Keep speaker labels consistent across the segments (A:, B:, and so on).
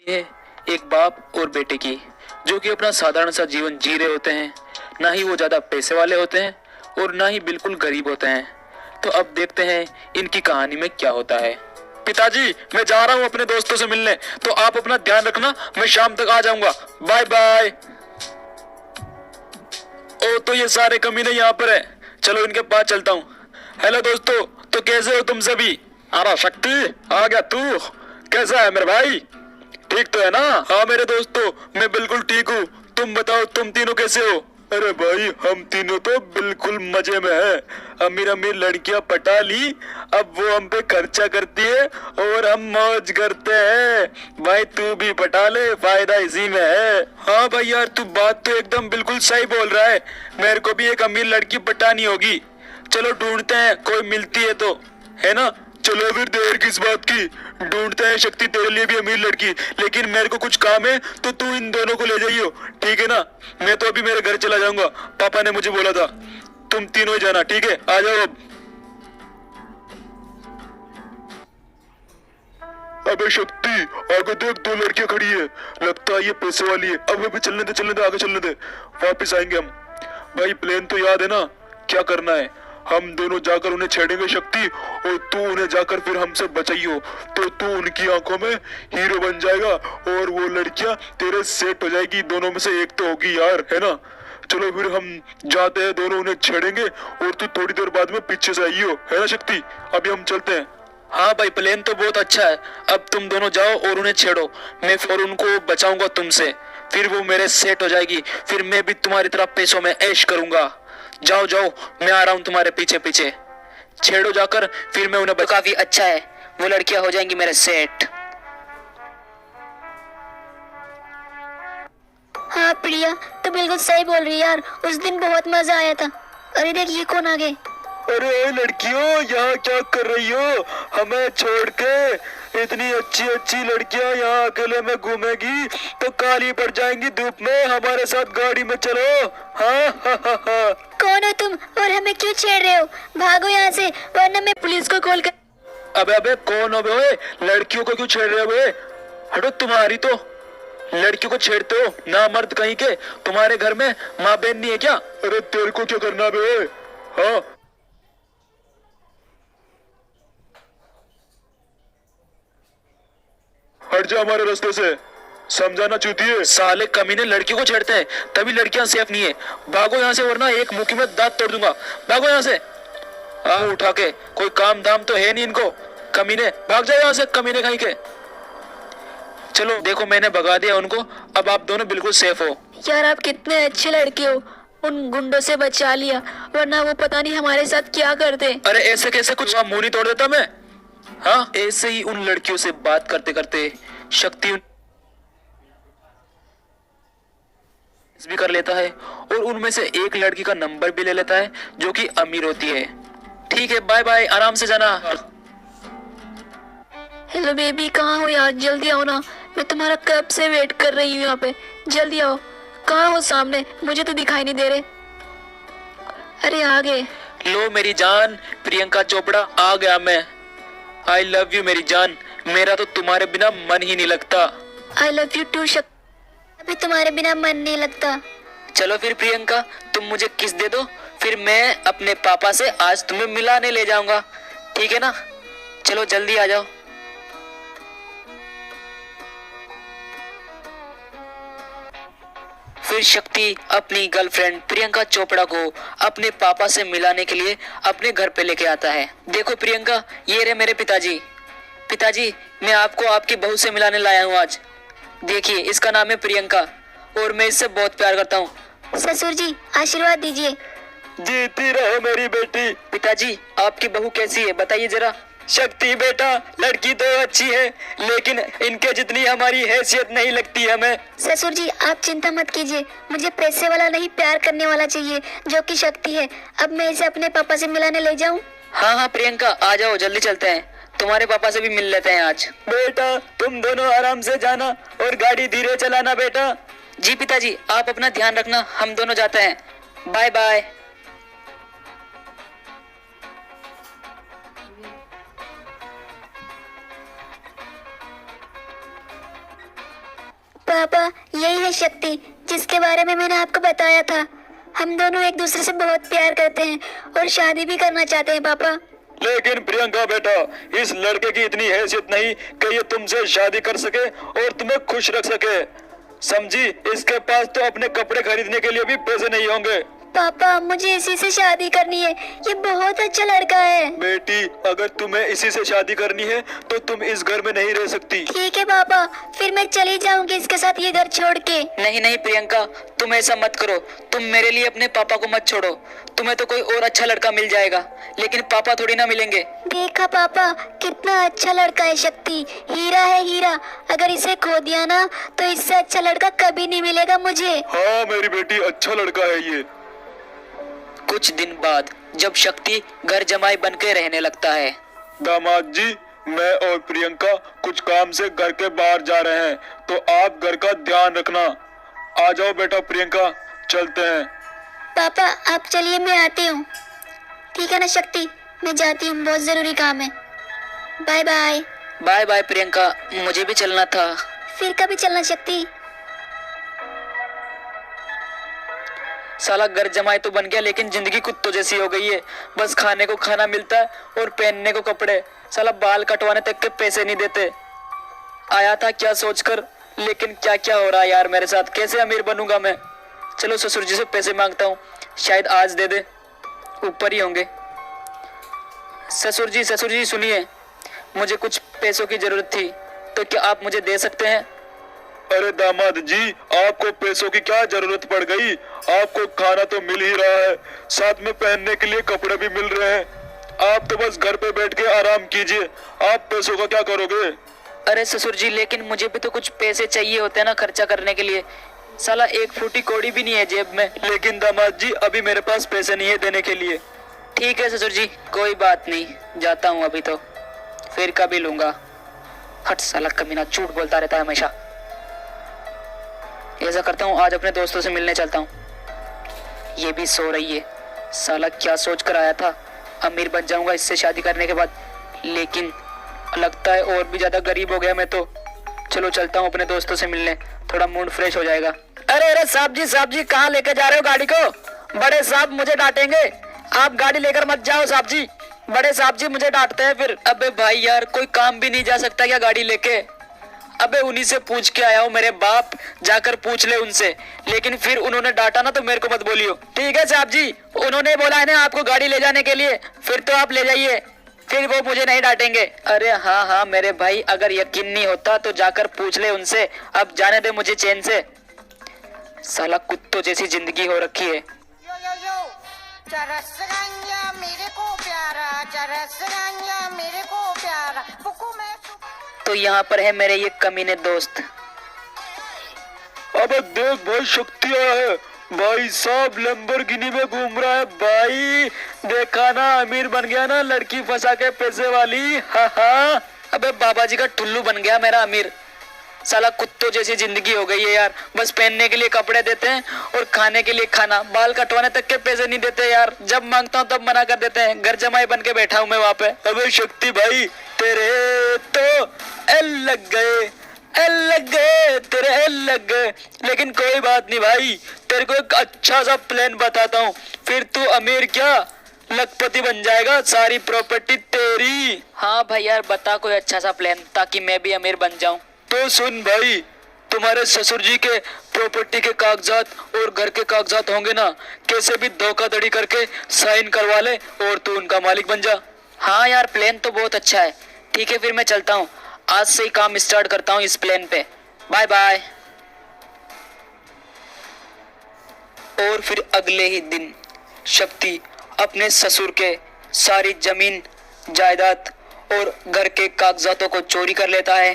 A: है एक बाप और बेटे की, जो कि अपना साधारण सा जीवन जी रहे होते हैं। ना ही वो ज्यादा पैसे वाले होते हैं और ना ही बिल्कुल गरीब होते हैं। तो अब देखते हैं इनकी कहानी में क्या होता है। पिताजी, मैं जा रहा हूँ अपने दोस्तों से मिलने, तो आप अपना ध्यान रखना, मैं शाम तक आ जाऊंगा। Bye bye. ओ, तो ये सारे कमीने यहाँ पर है, चलो इनके पास चलता हूँ। हेलो दोस्तों, तो कैसे हो तुम सभी? अरे शक्ति, आ गया तू? कैसा है मेरे भाई? ठीक तो है ना? हाँ मेरे दोस्तों, मैं बिल्कुल ठीक हूँ। तुम बताओ, तुम तीनों कैसे हो? अरे भाई, हम तीनों तो बिल्कुल मजे में हैं। अमीर अमीर लड़कियां पटा ली, अब वो हम पे खर्चा करती है और हम मौज करते हैं। भाई तू भी पटा ले, फायदा इसी में है। हाँ भाई यार, तू बात तो एकदम बिल्कुल सही बोल रहा है। मेरे को भी एक अमीर लड़की पटानी होगी। चलो ढूंढते हैं, कोई मिलती है तो, है ना? चलो फिर देर किस बात की, ढूंढते हैं शक्ति तेरे लिए भी अमीर लड़की। लेकिन मेरे को कुछ काम है, तो तू इन दोनों को ले जाइयो, ठीक है ना? मैं तो अभी मेरे घर चला जाऊंगा, पापा ने मुझे बोला था। तुम तीनों ही जाना, ठीक है? आ जाओ अब। अबे शक्ति, आगे देख, दो लड़कियां खड़ी है, लगता है ये पैसे वाली है। अब अभी चलने दे, आगे चलने दे, वापिस आएंगे हम। भाई प्लान तो याद है ना, क्या करना है? हम दोनों जाकर उन्हें छेड़ेंगे शक्ति, और तू उन्हें जाकर फिर हमसे बचाइयो। तो तू उनकी आंखों में हीरो बन जाएगा और वो लड़कियां तेरे सेट हो जाएगी। दोनों में से एक तो होगी यार, है ना? चलो फिर हम जाते हैं, दोनों उन्हें छेड़ेंगे और तू थोड़ी देर बाद में पीछे से आइयो, है ना शक्ति? अभी हम चलते हैं। हाँ भाई, प्लान तो बहुत अच्छा है। अब तुम दोनों जाओ और उन्हें छेड़ो, मैं फिर उनको बचाऊंगा तुमसे। फिर वो मेरे सेट हो जाएगी, फिर मैं भी तुम्हारी तरह पैसों में ऐश करूंगा। जाओ जाओ, मैं आ रहा हूँ तुम्हारे पीछे पीछे। छेड़ो जाकर, फिर मैं उन्हें काफी अच्छा है, वो लड़कियां हो जाएंगी मेरे सेट।
B: हाँ प्रिया, तो बिल्कुल सही बोल रही है यार, उस दिन बहुत मजा आया था। अरे देख, ये कौन आ गए?
A: अरे लड़कियों, यहाँ क्या कर रही हो? हमें छोड़ के इतनी अच्छी अच्छी लड़कियाँ यहाँ अकेले में घूमेगी तो काली पड़ जाएंगी धूप में। हमारे साथ गाड़ी में चलो। हाँ हाँ हाँ हाँ।
B: कौन हो तुम और हमें क्यों छेड़ रहे हो? भागो यहाँ से, वरना मैं पुलिस को कॉल कर।
A: अबे अबे, कौन हो बे? लड़कियों को क्यों छेड़ रहे हो बे? हटो, तुम्हारी तो लड़कियों को छेड़ते हो ना, मर्द कहीं के। तुम्हारे घर में माँ बहन नहीं है क्या? अरे तेरे को क्या करना बे? हाँ, हट जा हमारे रास्ते से, समझाना चूतिए। साले कमीने लड़कियों को छेड़ते हैं, तभी लड़कियां सेफ नहीं है। भागो यहाँ से, वरना एक मुट्ठी में दांत तोड़ दूंगा। भागो यहाँ से। हाँ, उठा के कोई काम धाम तो है नहीं इनको। कमीने, भाग जाओ यहाँ से, कमीने कहीं के। चलो देखो, मैंने भगा दिया उनको, अब आप दोनों बिल्कुल सेफ हो।
B: यार आप कितने अच्छे लड़के हो, उन गुंडों से बचा लिया, वरना वो पता नहीं हमारे साथ क्या करते।
A: अरे ऐसे कैसे, कुछ मुंह नहीं तोड़ देता मैं? हाँ, ऐसे ही उन लड़कियों से बात करते करते शक्ति भी कर लेता है और उनमें से एक लड़की का नंबर भी ले लेता है, जो कि अमीर होती है। ठीक है, बाय बाय, आराम से जाना।
B: हेलो बेबी, कहाँ हो यार? जल्दी आओ ना, मैं तुम्हारा कब से वेट कर रही हूँ यहाँ पे। जल्दी आओ। कहाँ हो? सामने मुझे तो दिखाई नहीं दे रहे। अरे आ गए।
A: लो मेरी जान, प्रियंका चोपड़ा आ गया मैं। आई लव यू मेरी जान, मेरा तो तुम्हारे बिना मन ही नहीं लगता।
B: आई लव यू टू शक्ति, अभी तुम्हारे बिना मन नहीं लगता।
A: चलो फिर प्रियंका, तुम मुझे किस दे दो, फिर मैं अपने पापा से आज तुम्हें मिलाने ले जाऊंगा, ठीक है ना? चलो जल्दी आ जाओ। फिर शक्ति अपनी गर्लफ्रेंड प्रियंका चोपड़ा को अपने पापा से मिलाने के लिए अपने घर पे लेके आता है। देखो प्रियंका, ये रहे मेरे पिताजी। पिताजी, मैं आपको आपकी बहू से मिलाने लाया हूँ आज। देखिए, इसका नाम है प्रियंका और मैं इससे बहुत प्यार करता हूँ।
B: ससुर जी, आशीर्वाद दीजिए।
A: जीती रहे मेरी बेटी। पिताजी, आपकी बहू कैसी है बताइए जरा। शक्ति बेटा, लड़की तो अच्छी है, लेकिन इनके जितनी हमारी हैसियत नहीं लगती हमें।
B: ससुर जी, आप चिंता मत कीजिए, मुझे पैसे वाला नहीं, प्यार करने वाला चाहिए, जो कि शक्ति है। अब मैं इसे अपने पापा से मिलाने ले जाऊं?
A: हाँ हाँ प्रियंका, आ जाओ, जल्दी चलते हैं, तुम्हारे पापा से भी मिल लेते हैं आज। बेटा तुम दोनों आराम से जाना और गाड़ी धीरे चलाना बेटा। जी पिताजी, आप अपना ध्यान रखना, हम दोनों जाते हैं। Bye bye.
B: पापा, यही है शक्ति जिसके बारे में मैंने आपको बताया था। हम दोनों एक दूसरे से बहुत प्यार करते हैं और शादी भी करना चाहते हैं पापा।
A: लेकिन प्रियंका बेटा, इस लड़के की इतनी हैसियत नहीं कि ये तुमसे शादी कर सके और तुम्हें खुश रख सके। समझी? इसके पास तो अपने कपड़े खरीदने के लिए भी पैसे नहीं होंगे।
B: पापा, मुझे इसी से शादी करनी है, ये बहुत अच्छा लड़का है।
A: बेटी, अगर तुम्हें इसी से शादी करनी है तो तुम इस घर में नहीं रह सकती।
B: ठीक है पापा, फिर मैं चली जाऊंगी इसके साथ ये घर छोड़ के।
C: नहीं नहीं प्रियंका, तुम ऐसा मत करो। तुम मेरे लिए अपने पापा को मत छोड़ो। तुम्हें तो कोई और अच्छा लड़का मिल जाएगा, लेकिन पापा थोड़ी ना मिलेंगे।
B: देखा पापा, कितना अच्छा लड़का है शक्ति, हीरा है हीरा। अगर इसे खो दिया ना तो इससे अच्छा लड़का कभी नहीं मिलेगा मुझे।
A: हाँ मेरी बेटी, अच्छा लड़का है ये।
C: कुछ दिन बाद जब शक्ति घर जमाई बन के रहने लगता है।
A: दामाद जी, मैं और प्रियंका कुछ काम से घर के बाहर जा रहे हैं, तो आप घर का ध्यान रखना। आ जाओ बेटा प्रियंका, चलते हैं।
B: पापा आप चलिए, मैं आती हूँ। ठीक है ना शक्ति, मैं जाती हूँ, बहुत जरूरी काम है। Bye bye.
C: Bye bye Priyanka, मुझे भी चलना था।
B: फिर कभी चलना शक्ति।
C: साला घर जमाई तो बन गया, लेकिन जिंदगी कुत्तों जैसी हो गई है। बस खाने को खाना मिलता है और पहनने को कपड़े। साला बाल कटवाने तक के पैसे नहीं देते। आया था क्या सोचकर, लेकिन क्या क्या हो रहा है यार मेरे साथ। कैसे अमीर बनूंगा मैं। चलो ससुर जी से पैसे मांगता हूँ, शायद आज दे दे, ऊपर ही होंगे। ससुर जी सुनिए, मुझे कुछ पैसों की जरूरत थी, तो क्या आप मुझे दे सकते हैं?
A: अरे दामाद जी, आपको पैसों की क्या जरूरत पड़ गई? आपको खाना तो मिल ही रहा है, साथ में पहनने के लिए कपड़े भी मिल रहे हैं। आप तो बस घर पे बैठ के आराम कीजिए। आप पैसों का क्या करोगे?
C: अरे ससुर जी, लेकिन मुझे भी तो कुछ पैसे चाहिए होते हैं ना खर्चा करने के लिए। साला एक फूटी कौड़ी भी नहीं है जेब में।
A: लेकिन दामाद जी, अभी मेरे पास पैसे नहीं है देने के लिए।
C: ठीक है ससुर जी, कोई बात नहीं, जाता हूँ अभी तो, फिर कभी लूंगा। हट साला कमीना, झूठ बोलता रहता है हमेशा। ऐसा करता हूँ, आज अपने दोस्तों से मिलने चलता हूँ। ये भी सो रही है। साला क्या सोच कर आया था, अमीर बन जाऊंगा इससे शादी करने के बाद, लेकिन लगता है और भी ज्यादा गरीब हो गया मैं तो। चलो चलता हूँ अपने दोस्तों से मिलने, थोड़ा मूड फ्रेश हो जाएगा। अरे साहब जी कहाँ लेके जा रहे हो गाड़ी को? बड़े साहब मुझे डांटेंगे, आप गाड़ी लेकर मत जाओ साहब जी। बड़े साहब जी मुझे डांटते हैं फिर। अबे भाई यार, कोई काम भी नहीं जा सकता क्या गाड़ी लेके? अबे उन्हीं से पूछ के आया हूँ, मेरे बाप, जाकर पूछ ले उनसे। लेकिन फिर उन्होंने डांटा ना तो मेरे को मत बोलियो। ठीक है साहब जी, उन्होंने बोला है ना आपको गाड़ी ले जाने के लिए, फिर तो आप ले जाइए, फिर वो मुझे नहीं डांटेंगे। अरे हाँ मेरे भाई, अगर यकीन नहीं होता तो जाकर पूछ ले उनसे। अब जाने दे मुझे चैन से। साला कुत्तों जैसी जिंदगी हो रखी है।
D: यो चरस गंजा मेरे को प्यारा, चरस गंजा मेरे को प्यारा, फुकू मैं
C: तो यहाँ पर है मेरे ये कमीने दोस्त।
A: अबे देख भाई, शक्ति आया है। भाई साहब लैम्बोर्गिनी में घूम रहा है भाई। देखा ना, अमीर बन गया ना, लड़की फंसा के पैसे वाली। हाँ।
C: अबे बाबा जी का टुल्लू बन गया मेरा अमीर। साला कुत्तों जैसी जिंदगी हो गई है यार। बस पहनने के लिए कपड़े देते हैं और खाने के लिए खाना, बाल कटवाने तक के पैसे नहीं देते यार। जब मांगता हूँ तब मना कर देते हैं। घर जमाई बन के बैठा हूँ मैं वहाँ पे।
A: अबे शक्ति भाई, तेरे तो एल लग गए तेरे एल लग गए। लेकिन कोई बात नहीं भाई, तेरे को एक अच्छा सा प्लान बताता हूँ, फिर तू अमीर क्या लखपति बन जाएगा, सारी प्रॉपर्टी तेरी।
C: हाँ भाई यार, बता कोई अच्छा सा प्लान, ताकि मैं भी अमीर बन जाऊं।
A: तो सुन भाई, तुम्हारे ससुर जी के प्रॉपर्टी के कागजात और घर के कागजात होंगे ना, कैसे भी धोखाधड़ी करके साइन करवा ले और तू उनका मालिक बन जा।
C: हाँ यार, प्लान तो बहुत अच्छा है। ठीक है फिर मैं चलता हूँ, आज से ही काम स्टार्ट करता हूँ इस प्लान पे। Bye bye. और फिर अगले ही दिन शक्ति अपने ससुर के सारी जमीन जायदाद और घर के कागजातों को चोरी कर लेता है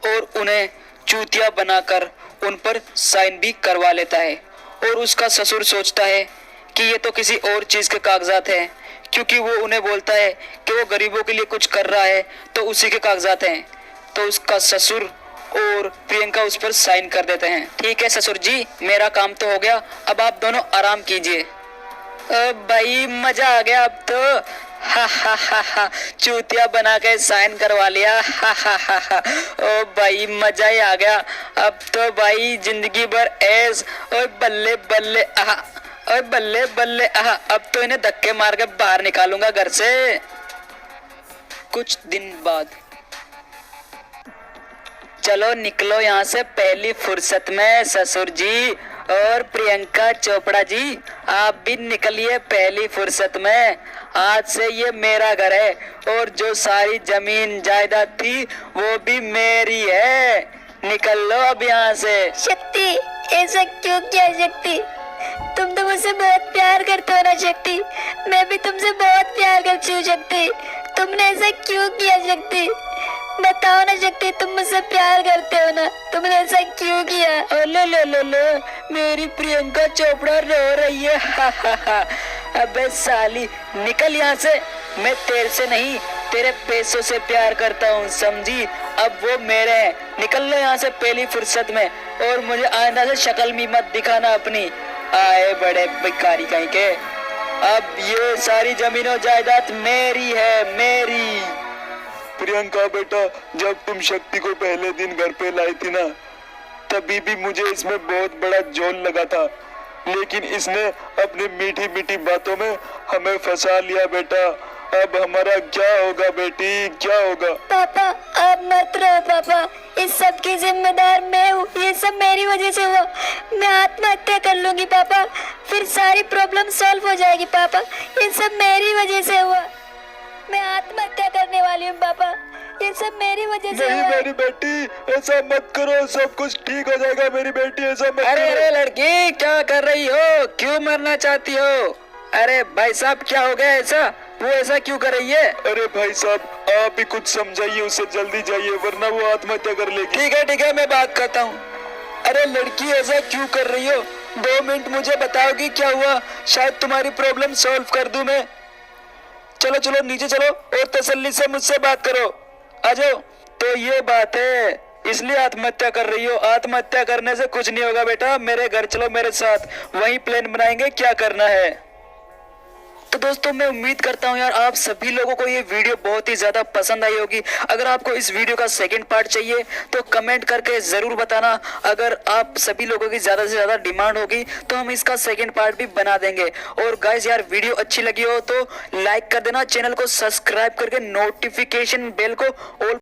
C: और उन्हें चूतिया बनाकर उन पर साइन भी करवा लेता है। और उसका ससुर सोचता है कि ये तो किसी और चीज़ के कागजात हैं, क्योंकि वो उन्हें बोलता है कि वो गरीबों के लिए कुछ कर रहा है, तो उसी के कागजात हैं। तो उसका ससुर और प्रियंका उस पर साइन कर देते हैं। ठीक है ससुर जी, मेरा काम तो हो गया, अब आप दोनों आराम कीजिए। भाई मजा आ गया अब तो। हा हा हा हा, चूतिया बना के साइन करवा लिया। हा हा हा हा, ओ भाई मजा ही आ गया। अब तो भाई जिंदगी भर ऐस। ओए बल्ले बल्ले आहा, ओए बल्ले बल्ले आहा, अब तो इन्हें धक्के मार के बाहर निकालूंगा घर से। कुछ दिन बाद, चलो निकलो यहाँ से पहली फुर्सत में ससुर जी और प्रियंका चोपड़ा जी, आप भी निकलिए पहली फुर्सत में। आज से ये मेरा घर है और जो सारी जमीन जायदाद थी वो भी मेरी है। निकल लो अब यहाँ से।
B: शक्ति, ऐसा क्यों किया शक्ति? तुम तो मुझसे बहुत प्यार करते हो ना शक्ति? मैं भी तुमसे बहुत प्यार करती हूँ शक्ति। तुमने ऐसा क्यों किया शक्ति? बताओ ना शक्ति, तुम मुझसे प्यार करते हो ना? तुमने ऐसा क्यों किया?
C: अले ले ले ले, मेरी प्रियंका चोपड़ा रो रही है। हा हा हा, अबे साली निकल यहाँ से। मैं तेरे से नहीं तेरे पैसों से प्यार करता हूँ, समझी? अब वो मेरे हैं। निकल लो यहाँ से पहली फुर्सत में, और मुझे आइंदा से शक्ल भी मत दिखाना अपनी। आए बड़े भिखारी कहीं के। अब ये सारी जमीन और जायदाद मेरी है, मेरी।
A: प्रियंका बेटा, जब तुम शक्ति को पहले दिन घर पे लाई थी ना, तभी भी मुझे इसमें बहुत बड़ा जोल लगा था, लेकिन इसने अपनी मीठी मीठी बातों में हमें फंसा लिया बेटा। अब हमारा क्या होगा बेटी, क्या होगा?
B: पापा आप मत रहो पापा, इस सब की जिम्मेदार मैं हूँ। ये सब मेरी वजह से हुआ। मैं आत्महत्या कर लूंगी पापा, फिर सारी प्रॉब्लम सॉल्व हो जाएगी पापा। ये सब मेरी वजह से हुआ। मैं आत्महत्या करने वाली हूँ पापा, ये सब मेरी वजह से
A: नहीं
B: हुआ।
A: मेरी बेटी, ऐसा मत करो, सब कुछ ठीक हो जाएगा मेरी बेटी, ऐसा मत
C: अरे
A: करो।
C: अरे लड़की, क्या कर रही हो? क्यों मरना चाहती हो? अरे भाई साहब, क्या हो गया ऐसा? वो ऐसा क्यों कर रही है?
A: अरे भाई साहब, आप ही कुछ समझाइए उसे, जल्दी जाइए वरना वो आत्महत्या कर लेगी।
C: ठीक है, मैं बात करता हूँ। अरे लड़की, ऐसा क्यों कर रही हो? 2 मिनट मुझे बताओगी क्या हुआ? शायद तुम्हारी प्रॉब्लम सॉल्व कर दूं मैं। चलो चलो नीचे चलो और तसल्ली से मुझसे बात करो। आ जाओ। तो ये बात है, इसलिए आत्महत्या कर रही हो? आत्महत्या करने से कुछ नहीं होगा बेटा, मेरे घर चलो मेरे साथ, वहीं प्लान बनाएंगे क्या करना है। तो दोस्तों, मैं उम्मीद करता हूँ यार आप सभी लोगों को ये वीडियो बहुत ही ज्यादा पसंद आई होगी। अगर आपको इस वीडियो का सेकंड पार्ट चाहिए तो कमेंट करके जरूर बताना। अगर आप सभी लोगों की ज्यादा से ज्यादा डिमांड होगी तो हम इसका सेकंड पार्ट भी बना देंगे। और गाइस यार, वीडियो अच्छी लगी हो तो लाइक कर देना, चैनल को सब्सक्राइब करके नोटिफिकेशन बेल को ऑल